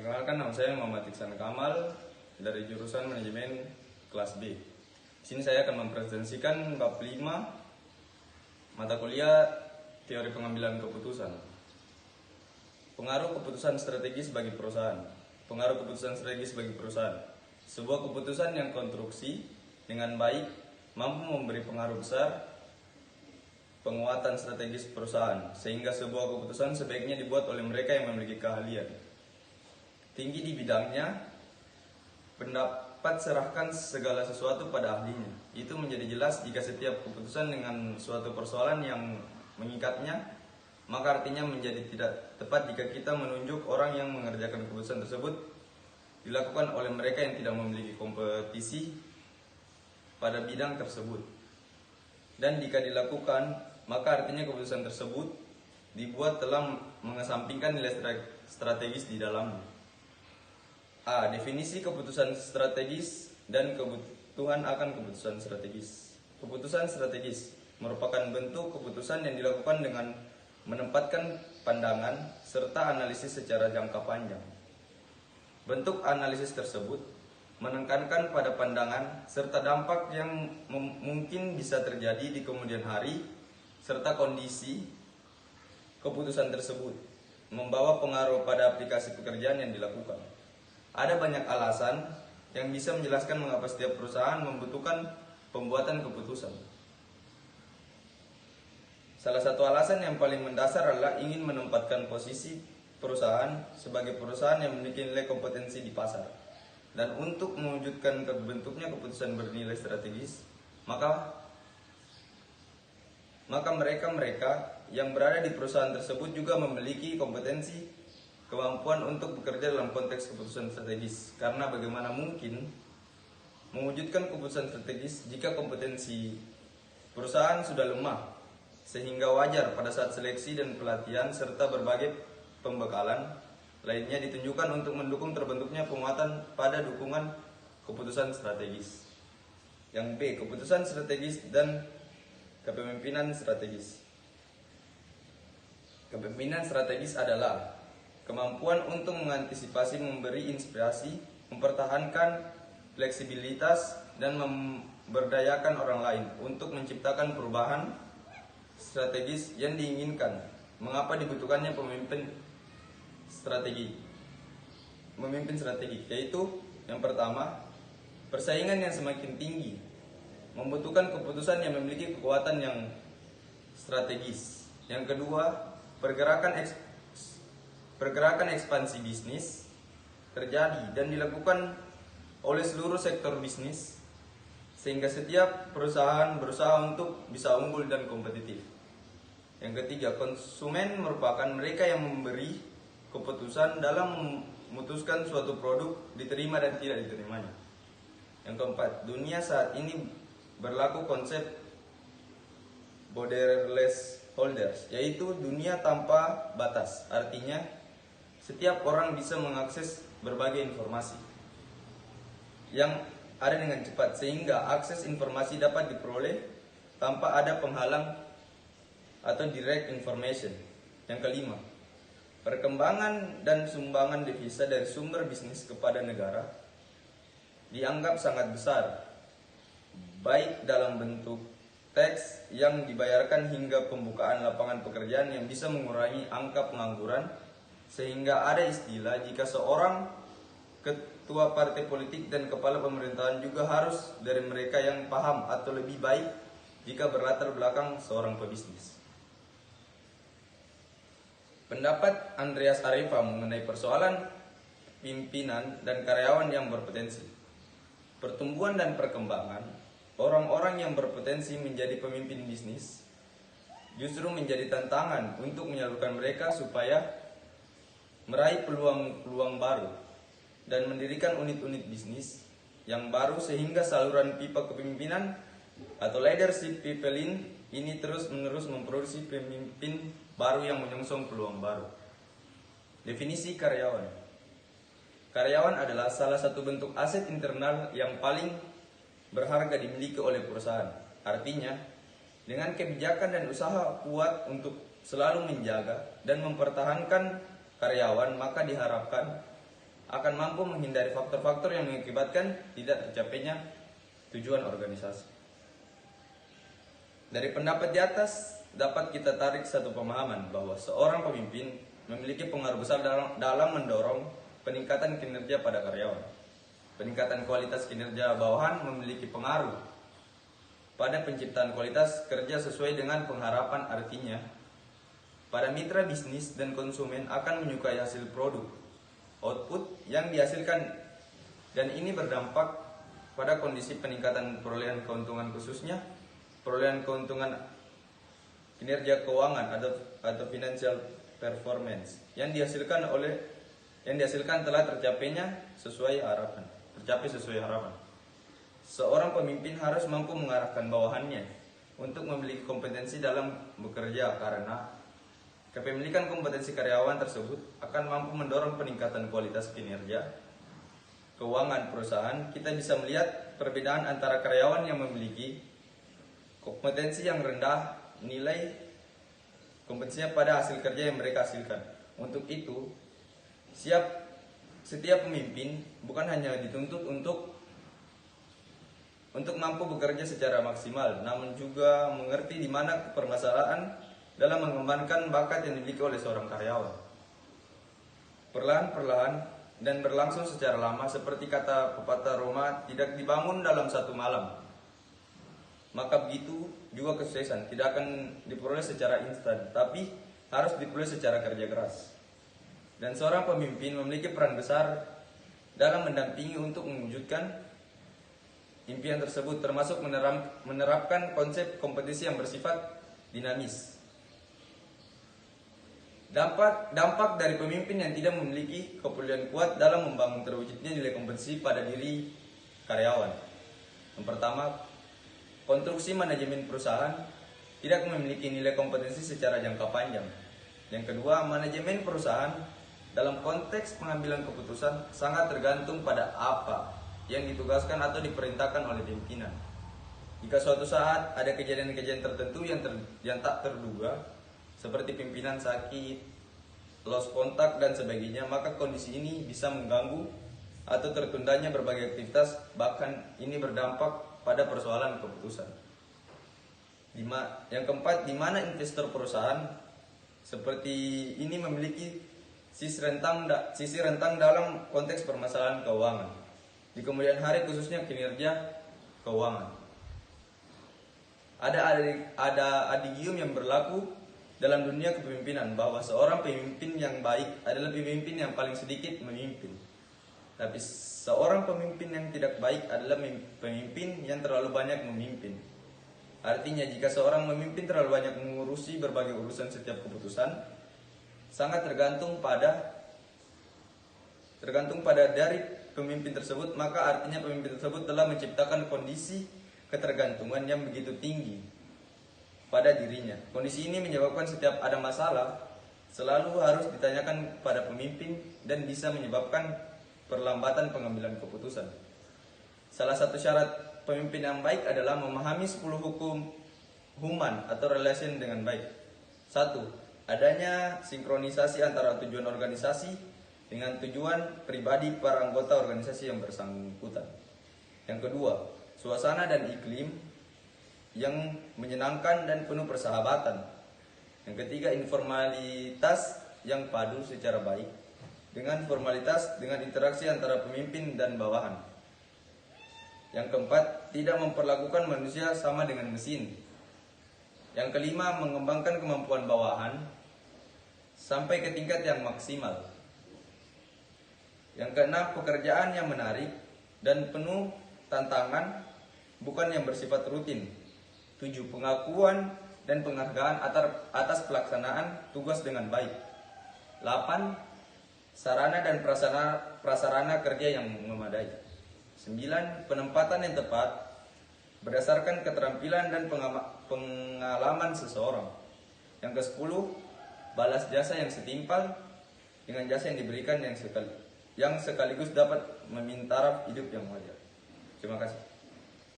Perkenalkan, nama saya Muhammad Iksan Kamal dari jurusan Manajemen kelas B. Di sini saya akan mempresentasikan bab 5 mata kuliah Teori Pengambilan Keputusan. Pengaruh keputusan strategis bagi perusahaan. Pengaruh keputusan strategis bagi perusahaan. Sebuah keputusan yang konstruksi dengan baik mampu memberi pengaruh besar penguatan strategis perusahaan, sehingga sebuah keputusan sebaiknya dibuat oleh mereka yang memiliki keahlian tinggi di bidangnya. Pendapat serahkan segala sesuatu pada ahlinya. Itu menjadi jelas jika setiap keputusan dengan suatu persoalan yang mengikatnya, maka artinya menjadi tidak tepat jika kita menunjuk orang yang mengerjakan keputusan tersebut dilakukan oleh mereka yang tidak memiliki kompetisi pada bidang tersebut. Dan jika dilakukan, maka artinya keputusan tersebut dibuat telah mengesampingkan nilai strategis di dalamnya. A. Definisi keputusan strategis dan kebutuhan akan keputusan strategis. Keputusan strategis merupakan bentuk keputusan yang dilakukan dengan menempatkan pandangan serta analisis secara jangka panjang. Bentuk analisis tersebut menekankan pada pandangan serta dampak yang mungkin bisa terjadi di kemudian hari serta kondisi keputusan tersebut membawa pengaruh pada aplikasi pekerjaan yang dilakukan. Ada banyak alasan yang bisa menjelaskan mengapa setiap perusahaan membutuhkan pembuatan keputusan. Salah satu alasan yang paling mendasar adalah ingin menempatkan posisi perusahaan sebagai perusahaan yang memiliki nilai kompetensi di pasar. Dan untuk mewujudkan terbentuknya keputusan bernilai strategis, maka mereka yang berada di perusahaan tersebut juga memiliki kompetensi kemampuan untuk bekerja dalam konteks keputusan strategis. Karena bagaimana mungkin mewujudkan keputusan strategis jika kompetensi perusahaan sudah lemah, sehingga wajar pada saat seleksi dan pelatihan serta berbagai pembekalan lainnya ditunjukkan untuk mendukung terbentuknya penguatan pada dukungan keputusan strategis. Yang B. Keputusan strategis dan kepemimpinan strategis. Kepemimpinan strategis adalah kemampuan untuk mengantisipasi, memberi inspirasi, mempertahankan fleksibilitas, dan memberdayakan orang lain untuk menciptakan perubahan strategis yang diinginkan. Mengapa dibutuhkannya pemimpin strategi? Memimpin strategi, yaitu yang pertama, persaingan yang semakin tinggi membutuhkan keputusan yang memiliki kekuatan yang strategis. Yang kedua, pergerakan ekspansi bisnis terjadi dan dilakukan oleh seluruh sektor bisnis, sehingga setiap perusahaan berusaha untuk bisa unggul dan kompetitif. Yang ketiga, konsumen merupakan mereka yang memberi keputusan dalam memutuskan suatu produk diterima dan tidak diterimanya. Yang keempat, dunia saat ini berlaku konsep borderless holders, yaitu dunia tanpa batas. Artinya setiap orang bisa mengakses berbagai informasi yang ada dengan cepat, sehingga akses informasi dapat diperoleh tanpa ada penghalang atau direct information. Yang kelima, perkembangan dan sumbangan devisa dari sumber bisnis kepada negara dianggap sangat besar, baik dalam bentuk teks yang dibayarkan hingga pembukaan lapangan pekerjaan yang bisa mengurangi angka pengangguran, sehingga ada istilah jika seorang ketua partai politik dan kepala pemerintahan juga harus dari mereka yang paham atau lebih baik jika berlatar belakang seorang pebisnis. Pendapat Andreas Arifa mengenai persoalan pimpinan dan karyawan yang berpotensi. Pertumbuhan dan perkembangan orang-orang yang berpotensi menjadi pemimpin bisnis justru menjadi tantangan untuk menyalurkan mereka supaya meraih peluang-peluang baru dan mendirikan unit-unit bisnis yang baru, sehingga saluran pipa kepemimpinan atau leadership pipeline ini terus-menerus memproduksi pemimpin baru yang menyongsong peluang baru. Definisi karyawan. Karyawan adalah salah satu bentuk aset internal yang paling berharga dimiliki oleh perusahaan. Artinya, dengan kebijakan dan usaha kuat untuk selalu menjaga dan mempertahankan karyawan, maka diharapkan akan mampu menghindari faktor-faktor yang mengakibatkan tidak tercapainya tujuan organisasi. Dari pendapat di atas dapat kita tarik satu pemahaman bahwa seorang pemimpin memiliki pengaruh besar dalam mendorong peningkatan kinerja pada karyawan. Peningkatan kualitas kinerja bawahan memiliki pengaruh pada penciptaan kualitas kerja sesuai dengan pengharapan. Artinya, para mitra bisnis dan konsumen akan menyukai hasil produk, output yang dihasilkan, dan ini berdampak pada kondisi peningkatan perolehan keuntungan, khususnya perolehan keuntungan kinerja keuangan atau financial performance yang dihasilkan telah tercapai sesuai harapan. Seorang pemimpin harus mampu mengarahkan bawahannya untuk memiliki kompetensi dalam bekerja, karena kepemilikan kompetensi karyawan tersebut akan mampu mendorong peningkatan kualitas kinerja keuangan perusahaan. Kita bisa melihat perbedaan antara karyawan yang memiliki kompetensi yang rendah, nilai kompetensinya pada hasil kerja yang mereka hasilkan. Untuk itu, setiap pemimpin bukan hanya dituntut untuk mampu bekerja secara maksimal, namun juga mengerti di mana permasalahan dalam mengembangkan bakat yang dimiliki oleh seorang karyawan. Perlahan-perlahan dan berlangsung secara lama, seperti kata pepatah Roma, tidak dibangun dalam satu malam. Maka begitu juga kesuksesan tidak akan diperoleh secara instan, tapi harus diperoleh secara kerja keras. Dan seorang pemimpin memiliki peran besar dalam mendampingi untuk mewujudkan impian tersebut, termasuk menerapkan konsep kompetisi yang bersifat dinamis. Dampak dari pemimpin yang tidak memiliki kepedulian kuat dalam membangun terwujudnya nilai kompetisi pada diri karyawan. Yang pertama, konstruksi manajemen perusahaan tidak memiliki nilai kompetensi secara jangka panjang. Yang kedua, manajemen perusahaan dalam konteks pengambilan keputusan sangat tergantung pada apa yang ditugaskan atau diperintahkan oleh pimpinan. Jika suatu saat ada kejadian-kejadian tertentu yang tak terduga, seperti pimpinan sakit, lost kontak dan sebagainya, maka kondisi ini bisa mengganggu atau tertundanya berbagai aktivitas, bahkan ini berdampak pada persoalan keputusan. Yang keempat, di mana investor perusahaan seperti ini memiliki sisi rentang dalam konteks permasalahan keuangan di kemudian hari, khususnya kinerja keuangan. Ada adigium yang berlaku dalam dunia kepemimpinan bahwa seorang pemimpin yang baik adalah pemimpin yang paling sedikit memimpin. Tapi seorang pemimpin yang tidak baik adalah pemimpin yang terlalu banyak memimpin. Artinya, jika seorang memimpin terlalu banyak mengurusi berbagai urusan setiap keputusan, sangat tergantung pada dari pemimpin tersebut, maka artinya pemimpin tersebut telah menciptakan kondisi ketergantungan yang begitu tinggi pada dirinya. Kondisi ini menyebabkan setiap ada masalah selalu harus ditanyakan pada pemimpin dan bisa menyebabkan perlambatan pengambilan keputusan. Salah satu syarat pemimpin yang baik adalah memahami 10 hukum human atau relation dengan baik. 1. Adanya sinkronisasi antara tujuan organisasi dengan tujuan pribadi para anggota organisasi yang bersangkutan. Yang kedua, suasana dan iklim yang menyenangkan dan penuh persahabatan. Yang ketiga, informalitas yang padu secara baik dengan formalitas dengan interaksi antara pemimpin dan bawahan. Yang keempat, tidak memperlakukan manusia sama dengan mesin. Yang kelima, mengembangkan kemampuan bawahan sampai ke tingkat yang maksimal. Yang keenam, pekerjaan yang menarik dan penuh tantangan, bukan yang bersifat rutin. 7. Pengakuan dan penghargaan atas pelaksanaan tugas dengan baik. 8. Sarana dan prasarana kerja yang memadai. 9. Penempatan yang tepat berdasarkan keterampilan dan pengalaman seseorang. Yang ke-10, balas jasa yang setimpal dengan jasa yang diberikan yang sekaligus dapat meminta hidup yang wajar. Terima kasih.